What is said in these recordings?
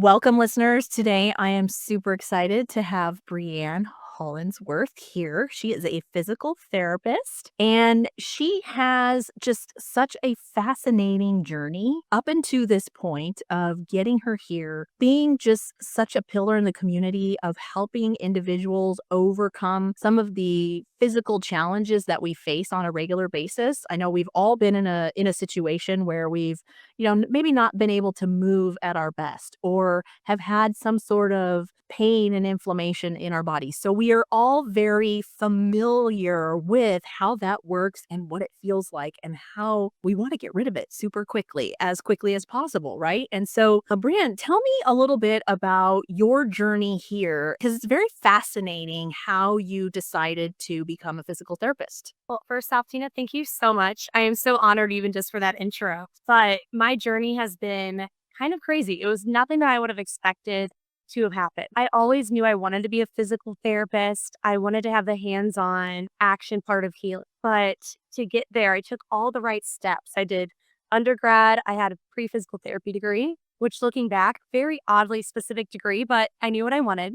Welcome, listeners. Today, I am super excited to have Brianne Hollandsworth here. She is a physical therapist, and she has just such a fascinating journey up into this point of getting her here, being just such a pillar in the community of helping individuals overcome some of the physical challenges that we face on a regular basis. I know we've all been in a situation where we've maybe not been able to move at our best or have had some sort of pain and inflammation in our bodies. So we are all very familiar with how that works and what it feels like and how we want to get rid of it super quickly as possible, right? And so, Brianne, tell me a little bit about your journey here because it's very fascinating how you decided to become a physical therapist. Well, first off, Tina, thank you so much. I am so honored even just for that intro. But my journey has been kind of crazy. It was nothing that I would have expected to have happened. I always knew I wanted to be a physical therapist. I wanted to have the hands-on action part of healing. But to get there, I took all the right steps. I did undergrad. I had a pre-physical therapy degree, which looking back, very oddly specific degree, but I knew what I wanted.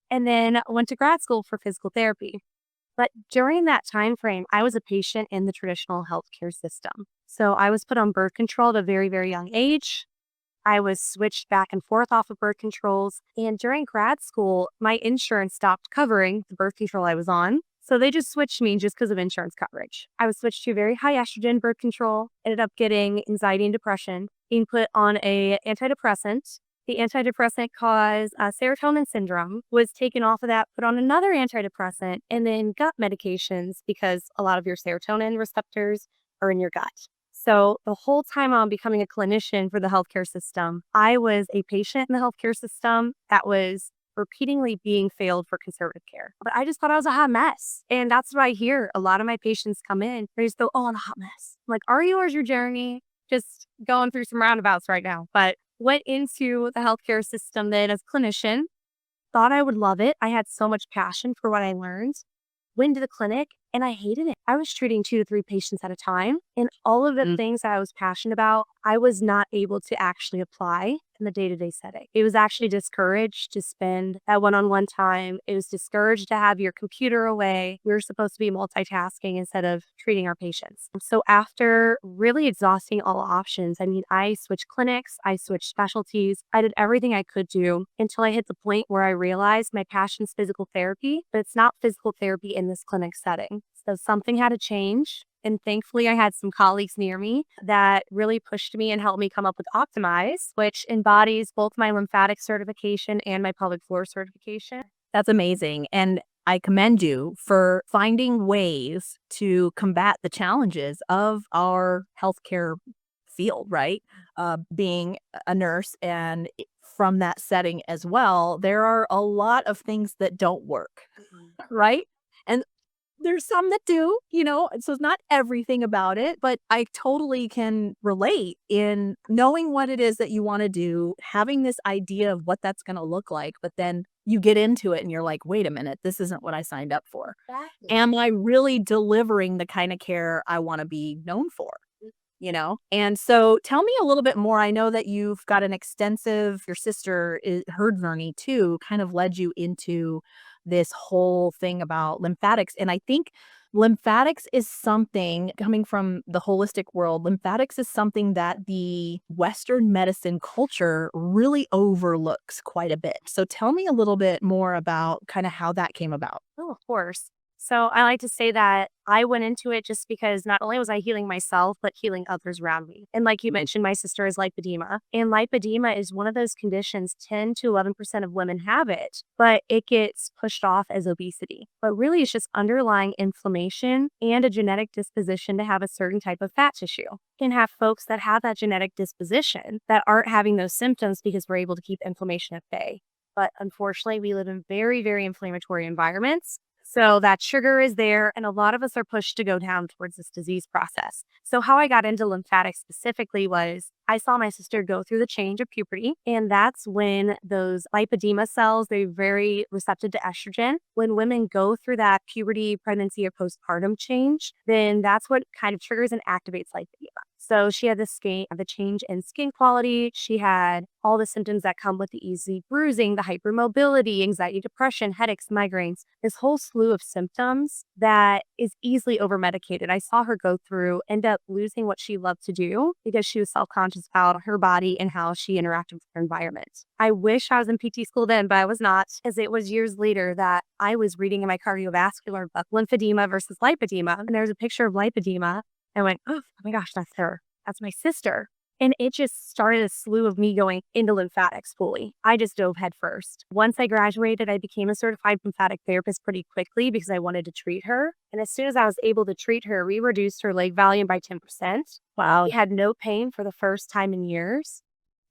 And then went to grad school for physical therapy. But during that time frame, I was a patient in the traditional healthcare system. So I was put on birth control at a very, very young age. I was switched back and forth off of birth controls. And during grad school, my insurance stopped covering the birth control I was on. So they just switched me just because of insurance coverage. I was switched to very high estrogen birth control, ended up getting anxiety and depression, being put on a antidepressant. The antidepressant caused serotonin syndrome, was taken off of that, put on another antidepressant, and then gut medications because a lot of your serotonin receptors are in your gut. So the whole time I'm becoming a clinician for the healthcare system, I was a patient in the healthcare system that was repeatedly being failed for conservative care. But I just thought I was a hot mess. And that's what I hear. A lot of my patients come in, they just go, "Oh, I'm a hot mess." I'm like, "Are you, or is your journey just going through some roundabouts right now?" But went into the healthcare system then as a clinician, thought I would love it. I had so much passion for what I learned. Went to the clinic and I hated it. I was treating 2 to 3 patients at a time. And all of the things that I was passionate about, I was not able to actually apply in the day-to-day setting. It was actually discouraged to spend that one-on-one time. It was discouraged to have your computer away. We were supposed to be multitasking instead of treating our patients. So after really exhausting all options, I switched clinics, I switched specialties. I did everything I could do until I hit the point where I realized my passion's physical therapy, but it's not physical therapy in this clinic setting. So something had to change. And thankfully, I had some colleagues near me that really pushed me and helped me come up with Optimize, which embodies both my lymphatic certification and my pelvic floor certification. That's amazing. And I commend you for finding ways to combat the challenges of our healthcare field, right? Being a nurse and from that setting as well, there are a lot of things that don't work, right? And there's some that do, so it's not everything about it, but I totally can relate in knowing what it is that you want to do, having this idea of what that's going to look like, but then you get into it and you're like, wait a minute, this isn't what I signed up for. Exactly. Am I really delivering the kind of care I want to be known for? And so tell me a little bit more. I know that you've got an extensive, your sister, her journey too, kind of led you into this whole thing about lymphatics. And I think lymphatics is something coming from the holistic world. Lymphatics is something that the Western medicine culture really overlooks quite a bit. So tell me a little bit more about kind of how that came about. Oh, of course. So I like to say that I went into it just because not only was I healing myself, but healing others around me. And like you mentioned, my sister is lipedema. And lipedema is one of those conditions 10 to 11% of women have it, but it gets pushed off as obesity. But really, it's just underlying inflammation and a genetic disposition to have a certain type of fat tissue. You can have folks that have that genetic disposition that aren't having those symptoms because we're able to keep inflammation at bay. But unfortunately, we live in very, very inflammatory environments. So that sugar is there, and a lot of us are pushed to go down towards this disease process. So how I got into lymphatics specifically was I saw my sister go through the change of puberty, and that's when those lipedema cells, they're very receptive to estrogen. When women go through that puberty, pregnancy, or postpartum change, then that's what kind of triggers and activates lipedema. So she had the change in skin quality. She had all the symptoms that come with the easy bruising, the hypermobility, anxiety, depression, headaches, migraines, this whole slew of symptoms that is easily over medicated. I saw her go through, end up losing what she loved to do because she was self conscious about her body and how she interacted with her environment. I wish I was in PT school then, but I was not, as it was years later that I was reading in my cardiovascular book, lymphedema versus lipedema. And there was a picture of lipedema. I went, oh my gosh, that's her. That's my sister. And it just started a slew of me going into lymphatics fully. I just dove headfirst. Once I graduated, I became a certified lymphatic therapist pretty quickly because I wanted to treat her. And as soon as I was able to treat her, we reduced her leg volume by 10%. Wow. We had no pain for the first time in years.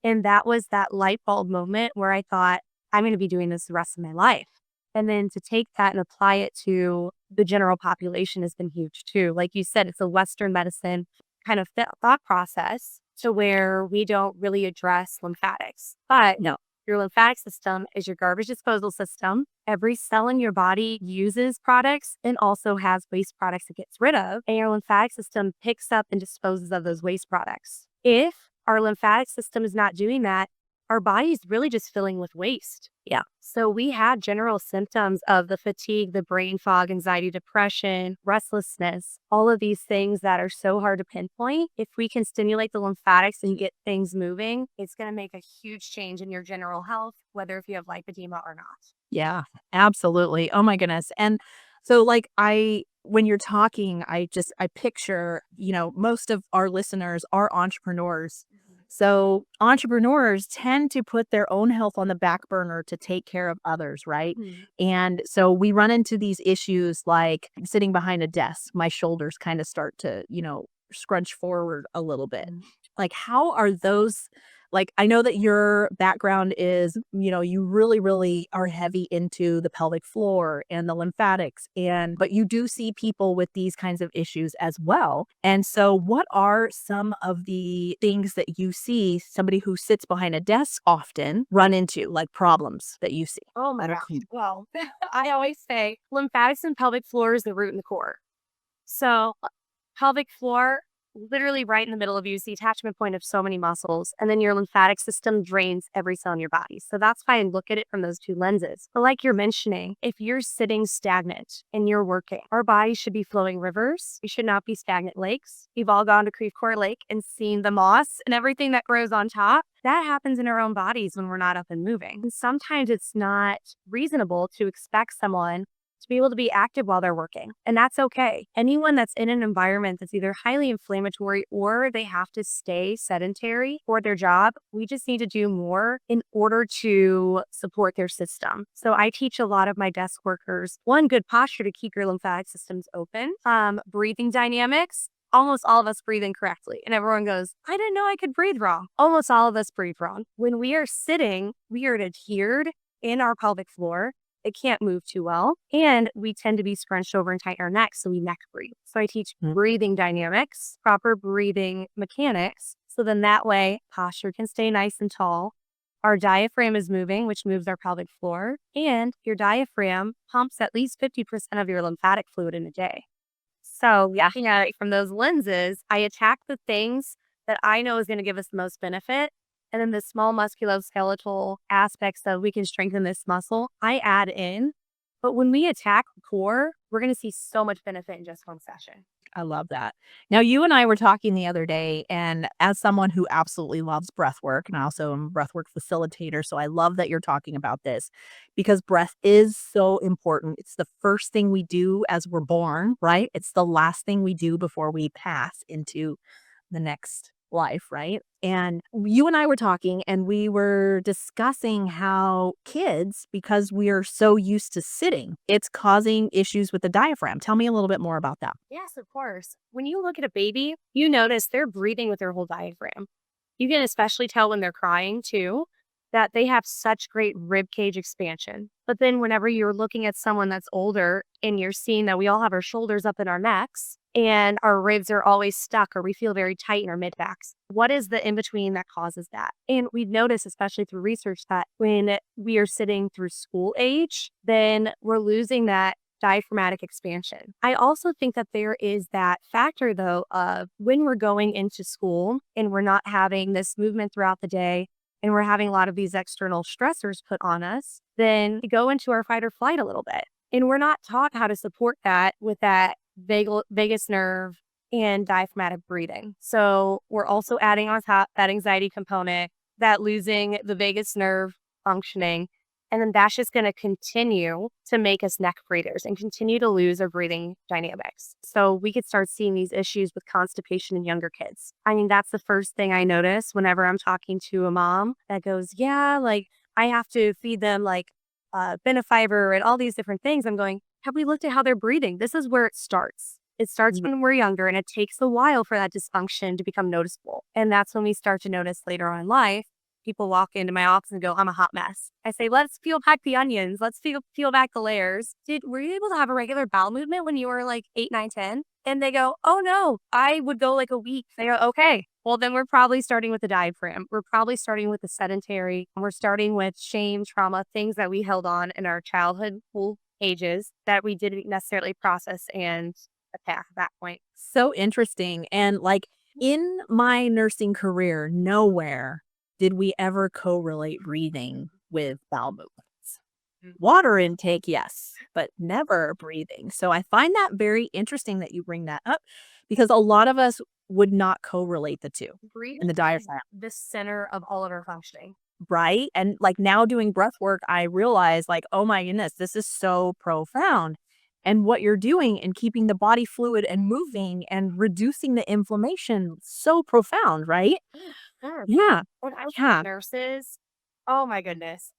And that was that light bulb moment where I thought, I'm going to be doing this the rest of my life. And then to take that and apply it to the general population has been huge too. Like you said, it's a Western medicine kind of thought process to where we don't really address lymphatics. But No. your lymphatic system is your garbage disposal system. Every cell in your body uses products and also has waste products it gets rid of. And your lymphatic system picks up and disposes of those waste products. If our lymphatic system is not doing that, our body is really just filling with waste. Yeah. So we had general symptoms of the fatigue, the brain fog, anxiety, depression, restlessness, all of these things that are so hard to pinpoint. If we can stimulate the lymphatics and get things moving, it's going to make a huge change in your general health, whether if you have lipedema or not. Yeah, absolutely. Oh my goodness. And so when you're talking, I picture, most of our listeners are entrepreneurs. So entrepreneurs tend to put their own health on the back burner to take care of others, right? And so we run into these issues like sitting behind a desk, my shoulders kind of start to, scrunch forward a little bit. Like, how are those? Like, I know that your background is, you really, really are heavy into the pelvic floor and the lymphatics, but you do see people with these kinds of issues as well. And so what are some of the things that you see somebody who sits behind a desk often run into, like problems that you see? Oh my gosh. Well, I always say lymphatics and pelvic floor is the root and the core. So pelvic floor, literally right in the middle of you is the attachment point of so many muscles. And then your lymphatic system drains every cell in your body. So that's why I look at it from those two lenses. But like you're mentioning, if you're sitting stagnant and you're working, our bodies should be flowing rivers. We should not be stagnant lakes. We've all gone to Creve Coeur Lake and seen the moss and everything that grows on top. That happens in our own bodies when we're not up and moving. And sometimes it's not reasonable to expect someone to be able to be active while they're working. And that's okay. Anyone that's in an environment that's either highly inflammatory or they have to stay sedentary for their job, we just need to do more in order to support their system. So I teach a lot of my desk workers, one, good posture to keep your lymphatic systems open, breathing dynamics. Almost all of us breathe incorrectly. And everyone goes, I didn't know I could breathe wrong. Almost all of us breathe wrong. When we are sitting, we are adhered in our pelvic floor. It can't move too well. And we tend to be scrunched over and tighten our neck, so we neck breathe. So I teach breathing dynamics, proper breathing mechanics. So then that way, posture can stay nice and tall. Our diaphragm is moving, which moves our pelvic floor. And your diaphragm pumps at least 50% of your lymphatic fluid in a day. So looking at it from those lenses, I attack the things that I know is going to give us the most benefit. And then the small musculoskeletal aspects of we can strengthen this muscle, I add in. But when we attack the core, we're going to see so much benefit in just one session. I love that. Now, you and I were talking the other day, and as someone who absolutely loves breath work, and I also am a breath work facilitator, so I love that you're talking about this because breath is so important. It's the first thing we do as we're born, right? It's the last thing we do before we pass into the next life, right? And you and I were talking and we were discussing how kids, because we are so used to sitting, it's causing issues with the diaphragm. Tell me a little bit more about that. Yes, of course. When you look at a baby, you notice they're breathing with their whole diaphragm. You can especially tell when they're crying too. that they have such great rib cage expansion. But then whenever you're looking at someone that's older and you're seeing that we all have our shoulders up in our necks and our ribs are always stuck or we feel very tight in our mid backs, what is the in between that causes that? And we've noticed, especially through research, that when we are sitting through school age, then we're losing that diaphragmatic expansion. I also think that there is that factor, though, of when we're going into school and we're not having this movement throughout the day and we're having a lot of these external stressors put on us, then we go into our fight or flight a little bit. And we're not taught how to support that with that vagus nerve and diaphragmatic breathing. So we're also adding on top that anxiety component, that losing the vagus nerve functioning. And then that's just going to continue to make us neck breathers and continue to lose our breathing dynamics. So we could start seeing these issues with constipation in younger kids. I mean, that's the first thing I notice whenever I'm talking to a mom that goes, yeah, like I have to feed them like benefiber and all these different things. I'm going, have we looked at how they're breathing? This is where it starts. It starts when we're younger, and it takes a while for that dysfunction to become noticeable. And that's when we start to notice later on in life. People walk into my office and go, I'm a hot mess. I say, let's peel back the onions. Let's peel back the layers. Were you able to have a regular bowel movement when you were like 8, 9, 10? And they go, oh no, I would go like a week. They go, okay, well then we're probably starting with the diaphragm. We're probably starting with the sedentary. And we're starting with shame, trauma, things that we held on in our childhood ages that we didn't necessarily process and attack at that point. So interesting. And like in my nursing career, nowhere did we ever correlate breathing with bowel movements. Water intake, yes, but never breathing. So I find that very interesting that you bring that up because a lot of us would not correlate the two Breathing in the diaphragm. the center of all of our functioning. Right. And like now doing breath work, I realize like, oh my goodness, this is so profound. And what you're doing and keeping the body fluid and moving and reducing the inflammation, so profound, right? Sure. Yeah. When I was Yeah. with nurses, oh my goodness,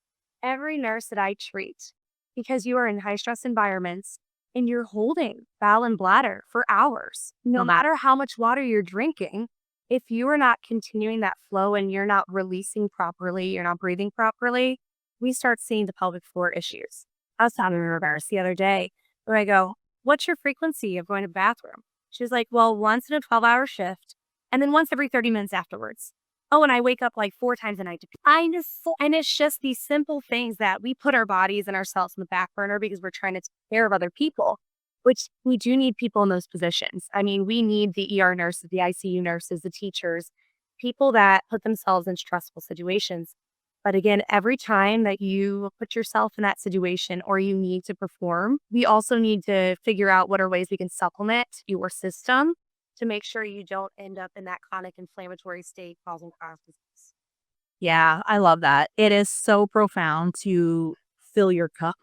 every nurse that I treat, because you are in high stress environments and you're holding bowel and bladder for hours, no matter how much water you're drinking, if you are not continuing that flow and you're not releasing properly, you're not breathing properly, we start seeing the pelvic floor issues. I was talking to a nurse the other day where I go, what's your frequency of going to the bathroom? She's like, well, once in a 12-hour shift and then once every 30 minutes afterwards. Oh, and I wake up like 4 times a night. And it's just these simple things that we put our bodies and ourselves in the back burner because we're trying to take care of other people, which we do need people in those positions. I mean, we need the ER nurses, the ICU nurses, the teachers, people that put themselves in stressful situations. But again, every time that you put yourself in that situation or you need to perform, we also need to figure out what are ways we can supplement your system to make sure you don't end up in that chronic inflammatory state causing chronic disease. Yeah, I love that. It is so profound to fill your cup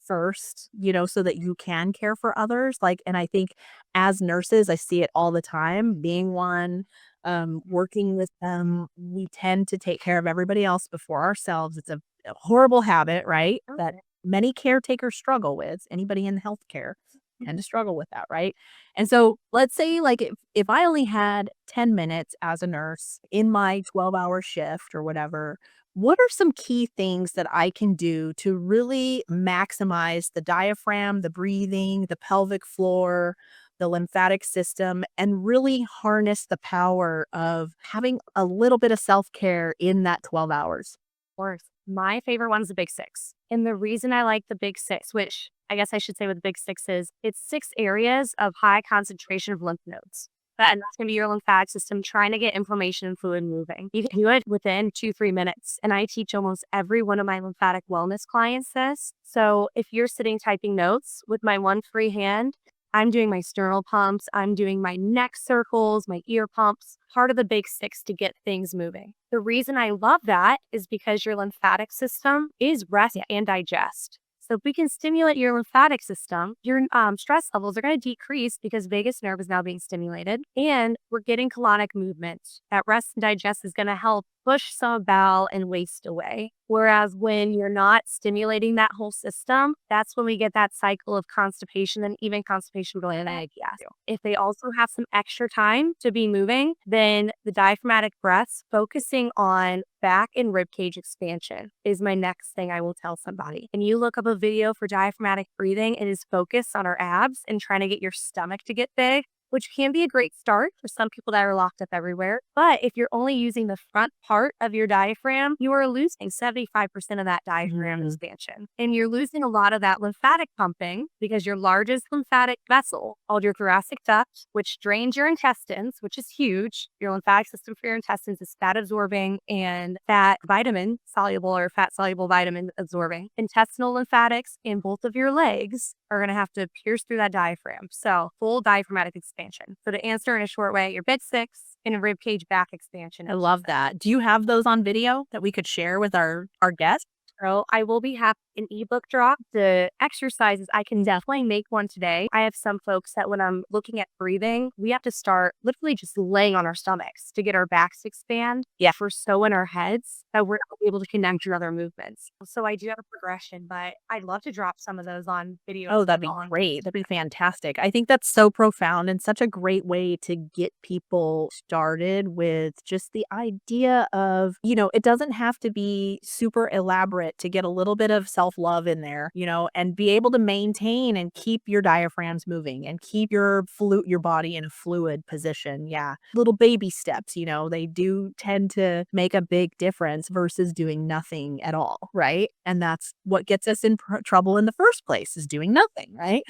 first, so that you can care for others. Like, and I think as nurses, I see it all the time, being one, working with them, we tend to take care of everybody else before ourselves. It's a horrible habit, right? That many caretakers struggle with. Anybody in healthcare tend to struggle with that, right? And so let's say like if I only had 10 minutes as a nurse in my 12-hour shift or whatever, what are some key things that I can do to really maximize the diaphragm, the breathing, the pelvic floor, the lymphatic system, and really harness the power of having a little bit of self-care in that 12 hours? Of course. My favorite one is the big six. And the reason I like the big six, which I guess I should say what the big six is, it's 6 areas of high concentration of lymph nodes. And that's going to be your lymphatic system trying to get inflammation and fluid moving. You can do it within 2-3 minutes. And I teach almost every one of my lymphatic wellness clients this. So if you're sitting typing notes with my one free hand, I'm doing my sternal pumps, I'm doing my neck circles, my ear pumps, part of the big six to get things moving. The reason I love that is because your lymphatic system is rest and digest. So if we can stimulate your lymphatic system, your stress levels are going to decrease because vagus nerve is now being stimulated and we're getting colonic movement. That rest and digest is going to help push some bowel and waste away. Whereas when you're not stimulating that whole system, that's when we get that cycle of constipation and even constipation going into IBS. If they also have some extra time to be moving, then the diaphragmatic breaths, focusing on back and rib cage expansion, is my next thing I will tell somebody. And you look up a video for diaphragmatic breathing, it is focused on our abs and trying to get your stomach to get big, which can be a great start for some people that are locked up everywhere. But if you're only using the front part of your diaphragm, you are losing 75% of that diaphragm expansion. And you're losing a lot of that lymphatic pumping because your largest lymphatic vessel, called your thoracic duct, which drains your intestines, which is huge. Your lymphatic system for your intestines is fat absorbing and fat vitamin soluble or fat soluble vitamin absorbing. Intestinal lymphatics in both of your legs are going to have to pierce through that diaphragm. So full diaphragmatic expansion. So to answer in a short way, your big six and a rib cage back expansion. I love that. Do you have those on video that we could share with our guests? So I will be happy an ebook drop. The exercises, I can definitely make one today. I have some folks that when I'm looking at breathing, we have to start literally just laying on our stomachs to get our backs to expand. Yeah. We're so in our heads that we're not able to connect your other movements. So I do have a progression, but I'd love to drop some of those on video. Oh, that'd be great. That'd be fantastic. I think that's so profound and such a great way to get people started with just the idea of, it doesn't have to be super elaborate to get a little bit of self-love in there, and be able to maintain and keep your diaphragms moving and keep your body in a fluid position. Yeah. Little baby steps, they do tend to make a big difference versus doing nothing at all, right? And that's what gets us in trouble in the first place, is doing nothing, right?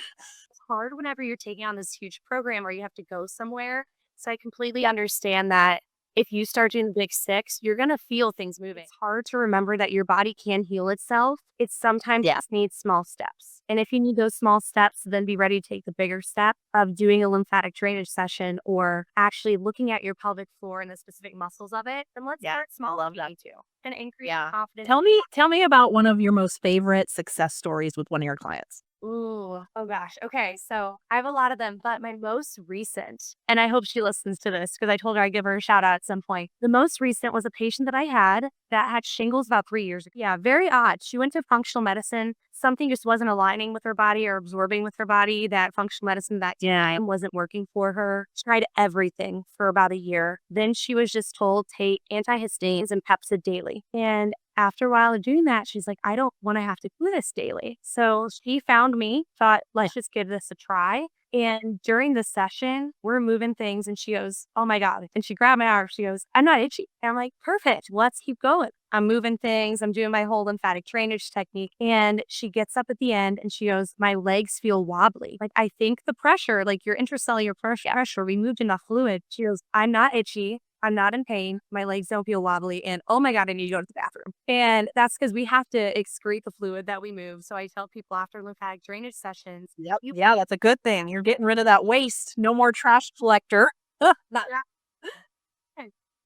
It's hard whenever you're taking on this huge program or you have to go somewhere. So I completely understand that if you start doing the big six, you're going to feel things moving. It's hard to remember that your body can heal itself. It sometimes just needs small steps. And if you need those small steps, then be ready to take the bigger step of doing a lymphatic drainage session or actually looking at your pelvic floor and the specific muscles of it. Then let's start small. Love that too. And increase confidence. Tell me about one of your most favorite success stories with one of your clients. Ooh, oh gosh. Okay. So I have a lot of them, but my most recent, and I hope she listens to this because I told her I'd give her a shout out at some point. The most recent was a patient that I had that had shingles about 3 years ago. Yeah, very odd. She went to functional medicine. Something just wasn't aligning with her body or absorbing with her body. That functional medicine that wasn't working for her. She tried everything for about a year. Then she was just told take antihistamines and Pepcid daily. And after a while of doing that, she's like, I don't want to have to do this daily. So she found me, thought, let's just give this a try. And during the session, we're moving things and she goes, oh my God. And she grabbed my arm. She goes, I'm not itchy. And I'm like, perfect. Let's keep going. I'm moving things. I'm doing my whole lymphatic drainage technique. And she gets up at the end and she goes, my legs feel wobbly. Like, I think the pressure, like your intracellular pressure, we moved enough fluid. She goes, I'm not itchy. I'm not in pain. My legs don't feel wobbly. And oh my God, I need to go to the bathroom. And that's because we have to excrete the fluid that we move. So I tell people after lymphatic drainage sessions. Yep. Yeah, that's a good thing. You're getting rid of that waste. No more trash collector. And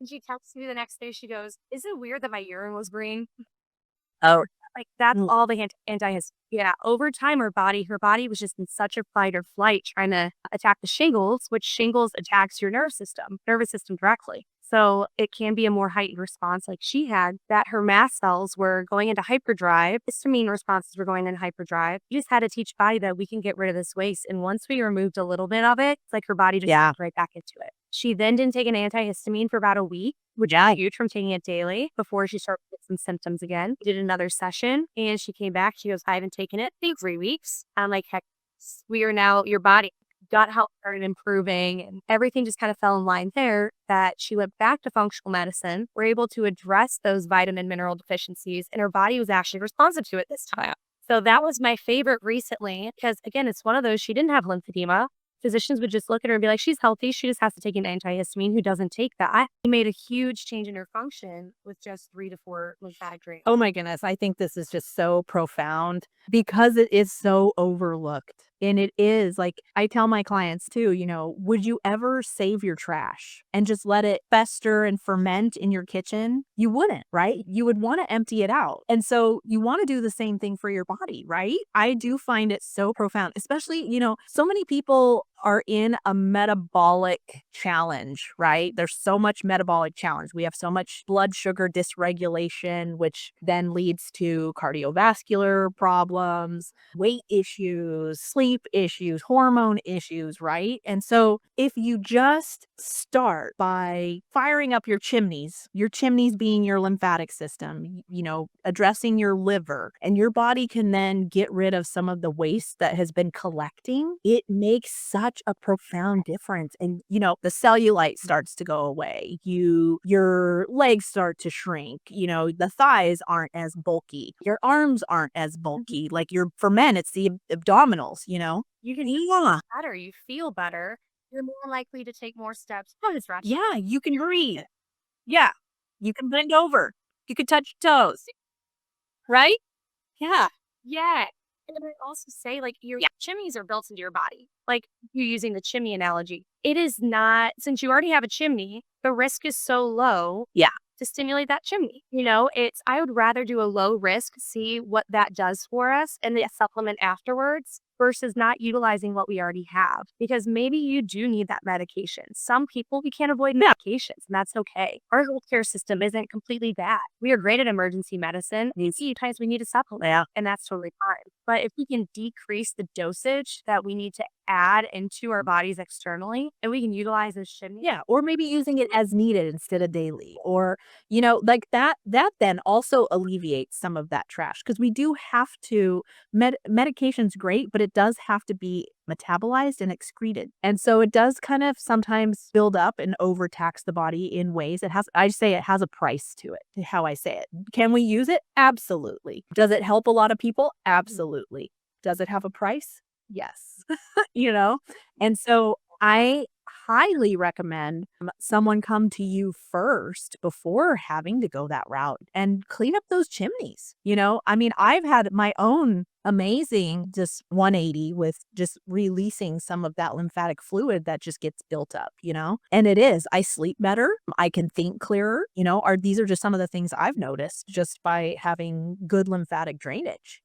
she texts me the next day. She goes, is it weird that my urine was green? Oh, like that's all the antihistamine. Yeah. Over time, her body was just in such a fight or flight trying to attack the shingles, which shingles attacks your nervous system directly. So it can be a more heightened response like she had, that her mast cells were going into hyperdrive. Histamine responses were going into hyperdrive. You just had to teach body that we can get rid of this waste. And once we removed a little bit of it, it's like her body just went right back into it. She then didn't take an antihistamine for about a week, which is huge from taking it daily, before she started with some symptoms again. Did another session and she came back. She goes, I haven't taken it in 3 weeks. I'm like, heck, we are now, your body gut health started improving and everything just kind of fell in line there, that she went back to functional medicine. We're able to address those vitamin mineral deficiencies and her body was actually responsive to it this time. So that was my favorite recently because again, it's one of those, she didn't have lymphedema. Physicians would just look at her and be like, she's healthy. She just has to take an antihistamine. Who doesn't take that? He made a huge change in her function with just 3 to 4 lymphatic drains. Oh my goodness. I think this is just so profound because it is so overlooked. And it is like, I tell my clients too, would you ever save your trash and just let it fester and ferment in your kitchen? You wouldn't, right? You would want to empty it out. And so you want to do the same thing for your body, right? I do find it so profound, especially, so many people are in a metabolic challenge, right? There's so much metabolic challenge. We have so much blood sugar dysregulation, which then leads to cardiovascular problems, weight issues, sleep issues, hormone issues, right? And so if you just start by firing up your chimneys being your lymphatic system, addressing your liver, and your body can then get rid of some of the waste that has been collecting, it makes such a profound difference. And, the cellulite starts to go away. Your legs start to shrink. The thighs aren't as bulky. Your arms aren't as bulky. Like for men, it's the abdominals, You can eat Yeah. better, you feel better, you're more likely to take more steps. Oh, it's right. Yeah, you can breathe. Yeah. You can bend over. You can touch your toes. Right? Yeah. Yeah. And then I also say, like, your chimneys are built into your body. Like, you using the chimney analogy. It is not, since you already have a chimney, the risk is so low Yeah. to stimulate that chimney. I would rather do a low risk, see what that does for us, and then supplement afterwards versus not utilizing what we already have. Because maybe you do need that medication. Some people, we can't avoid medications, and that's okay. Our healthcare system isn't completely bad. We are great at emergency medicine. Times we need a supplement, and that's totally fine. But if we can decrease the dosage that we need to add into our bodies externally, and we can utilize this chimney. Yeah, or maybe using it as needed instead of daily, or like that then also alleviates some of that trash, because we do have to medication's great, but it does have to be metabolized and excreted. And so it does kind of sometimes build up and overtax the body in ways. I say it has a price to it, how I say it. Can we use it? Absolutely. Does it help a lot of people? Absolutely. Does it have a price? Yes. you know? And so I highly recommend someone come to you first before having to go that route and clean up those chimneys. I mean, I've had my own amazing just 180 with just releasing some of that lymphatic fluid that just gets built up. And I sleep better. I can think clearer, these are just some of the things I've noticed just by having good lymphatic drainage.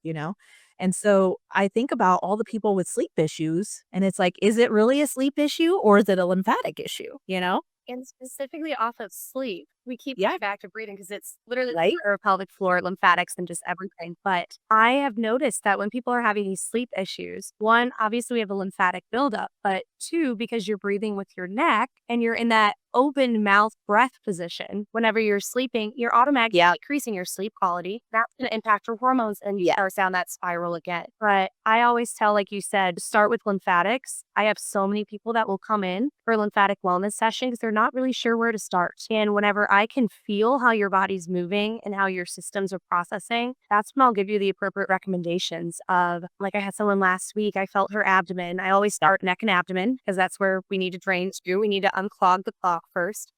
And so I think about all the people with sleep issues, and it's like, is it really a sleep issue or is it a lymphatic issue? And specifically off of sleep, we keep Yeah. going back to breathing because it's literally Right? our pelvic floor, lymphatics, and just everything. But I have noticed that when people are having these sleep issues, one, obviously we have a lymphatic buildup, but two, because you're breathing with your neck and you're in that open mouth breath position, whenever you're sleeping, you're automatically decreasing your sleep quality. That's going to impact your hormones and you start down that spiral again. But I always tell, like you said, start with lymphatics. I have so many people that will come in for lymphatic wellness sessions. They're not really sure where to start. And whenever I can feel how your body's moving and how your systems are processing, that's when I'll give you the appropriate recommendations of, like I had someone last week, I felt her abdomen. I always start neck and abdomen because that's where we need to drain through. We need to unclog the clog first.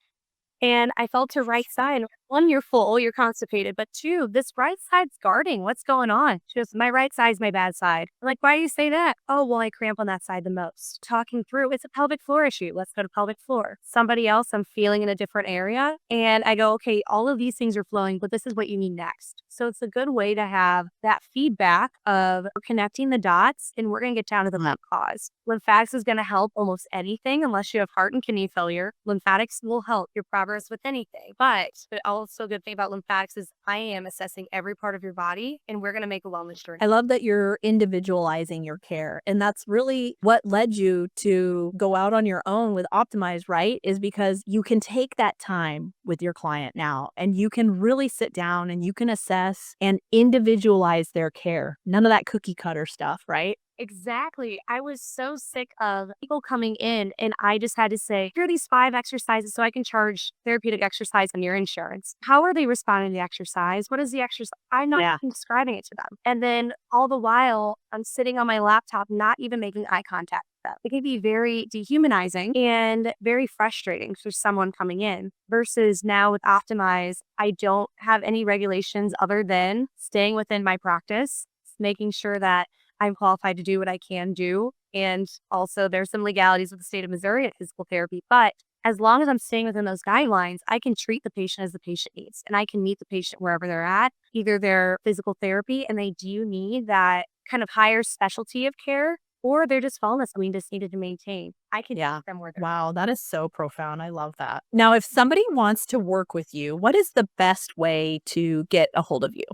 And I felt her right side. One, you're full, you're constipated. But two, this right side's guarding. What's going on? She goes, my right side's my bad side. I'm like, why do you say that? Oh, well, I cramp on that side the most. Talking through, it's a pelvic floor issue. Let's go to pelvic floor. Somebody else, I'm feeling in a different area. And I go, okay, all of these things are flowing, but this is what you need next. So it's a good way to have that feedback of connecting the dots, and we're going to get down to the root cause. Lymphatics is going to help almost anything unless you have heart and kidney failure. Lymphatics will help your progress with anything. But also a good thing about lymphatics is I am assessing every part of your body, and we're going to make a wellness journey. I love that you're individualizing your care. And that's really what led you to go out on your own with Optimize, right? Is because you can take that time with your client now and you can really sit down and you can assess and individualize their care. None of that cookie cutter stuff, right? Exactly. I was so sick of people coming in and I just had to say, here are these 5 exercises so I can charge therapeutic exercise on your insurance. How are they responding to the exercise? What is the exercise? I'm not even describing it to them. And then all the while, I'm sitting on my laptop, not even making eye contact with them. It can be very dehumanizing and very frustrating for someone coming in versus now with Optimize, I don't have any regulations other than staying within my practice, making sure that I'm qualified to do what I can do. And also there's some legalities with the state of Missouri at physical therapy. But as long as I'm staying within those guidelines, I can treat the patient as the patient needs. And I can meet the patient wherever they're at, either their physical therapy and they do need that kind of higher specialty of care, or they're just falling asleep and just needed to maintain. I can Yeah. take them where they're Wow, that is so profound. I love that. Now, if somebody wants to work with you, what is the best way to get a hold of you?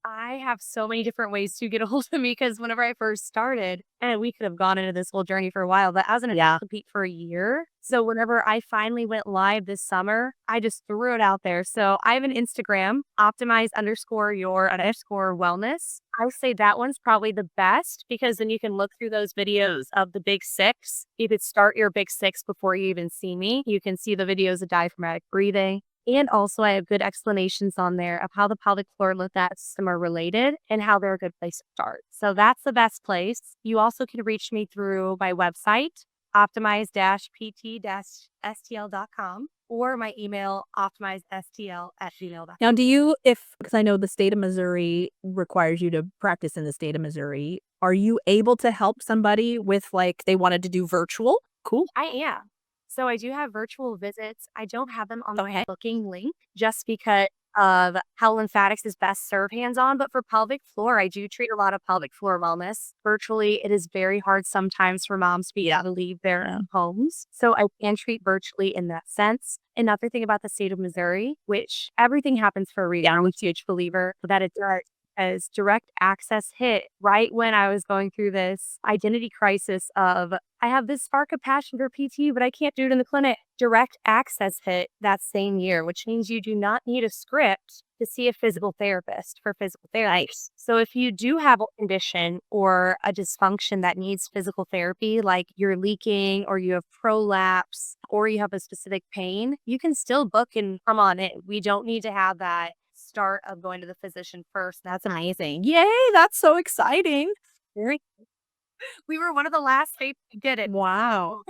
I have so many different ways to get a hold of me because whenever I first started, and we could have gone into this whole journey for a while, but I was in a Yeah. compete for a year. So whenever I finally went live this summer, I just threw it out there. So I have an Instagram, optimize_your_wellness. I say that one's probably the best because then you can look through those videos of the big six. You could start your big six before you even see me. You can see the videos of diaphragmatic breathing. And also, I have good explanations on there of how the pelvic floor and lymphatic system are related and how they're a good place to start. So that's the best place. You also can reach me through my website, optimize-pt-stl.com, or my email, optimizestl@gmail.com. Now, because I know the state of Missouri requires you to practice in the state of Missouri, are you able to help somebody with like they wanted to do virtual? Cool. I am. So I do have virtual visits. I don't have them on the Okay. booking link just because of how lymphatics is best served hands-on. But for pelvic floor, I do treat a lot of pelvic floor wellness. Virtually, it is very hard sometimes for moms to be able to leave their homes. So I can treat virtually in that sense. Another thing about the state of Missouri, which everything happens for a reason. I'm a huge believer that it does. As direct access hit right when I was going through this identity crisis of I have this spark of passion for PT, but I can't do it in the clinic. Direct access hit that same year, which means you do not need a script to see a physical therapist for physical therapy. So if you do have a condition or a dysfunction that needs physical therapy, like you're leaking or you have prolapse or you have a specific pain, you can still book and come on in. We don't need to have that start of going to the physician first. That's amazing. Yay, that's so exciting. Very We were one of the last states to get it. Wow.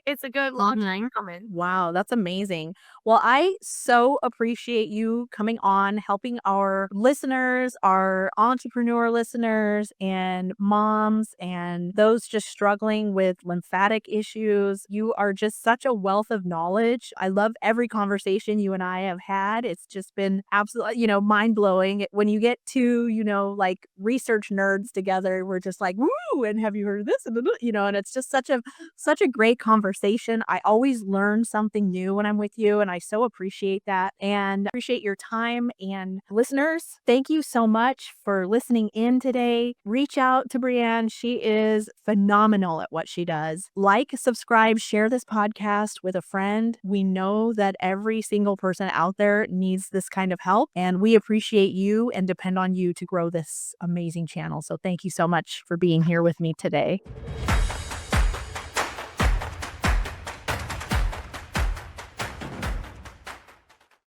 It's a good long time coming. Wow, that's amazing. Well, I so appreciate you coming on, helping our listeners, our entrepreneur listeners, and moms, and those just struggling with lymphatic issues. You are just such a wealth of knowledge. I love every conversation you and I have had. It's just been absolutely, mind blowing. When you get two, like research nerds together, we're just like, woo, and have you heard of this? And it's just such a great conversation. I always learn something new when I'm with you, and I so appreciate that and appreciate your time. And listeners, thank you so much for listening in today. Reach out to Brianne. She is phenomenal at what she does. Like, subscribe, share this podcast with a friend. We know that every single person out there needs this kind of help, and we appreciate you and depend on you to grow this amazing channel. So thank you so much for being here with me today.